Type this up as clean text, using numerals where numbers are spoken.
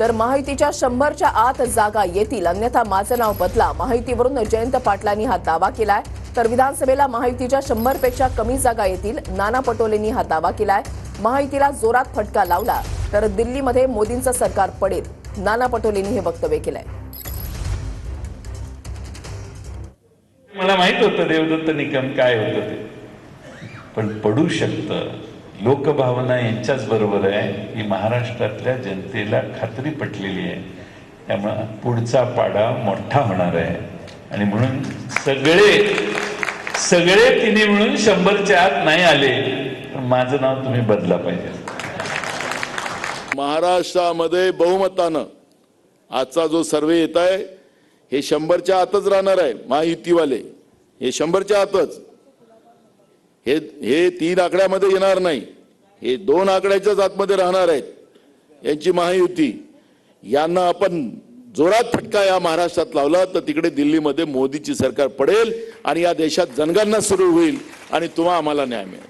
तर महायुतीच्या 100च्या आत जागा येतील, अन्यथा माझं नाव बदला, महायुतीवरून जयंत पाटलांनी हा दावा केलाय। तर विधानसभेला महायुतीच्या 100 पेक्षा कमी जागा येतील, नाना पटोलेंनी हा दावा केलाय। महायुतीला जोरात फटका लावला तर दिल्लीमध्ये मोदींचं सरकार पडेल, नाना पटोलेंनी हे वक्तव्य केलंय। मला माहित होतं देवदत्त निकम काय होतं ते, पण पडू शकतं। लोकभावना यांच्याच बरोबर आहे ही महाराष्ट्रातल्या जनतेला खात्री पटलेली आहे, त्यामुळे पुढचा पाडा मोठा होणार आहे। आणि म्हणून सगळे तिन्ही मिळून 100च्या आत नाही आले तर माझं नाव तुम्ही बदला पाहिजे। महाराष्ट्रामध्ये बहुमतानं आजचा जो सर्वे येत आहे हे 100च्या आतच राहणार आहे। महायुतीवाले हे 100च्या आतच, हे 3 आकड्यामध्ये येणार नाही, हे 2 आकड्याच्याच आतमध्ये राहणार आहेत यांची महायुती। यांना आपण जोरात फटका या महाराष्ट्रात लावला तर तिकडे दिल्लीमध्ये मोदीची सरकार पडेल आणि या देशात जनगणना सुरू होईल आणि तुम्हा आम्हाला न्याय मिळेल।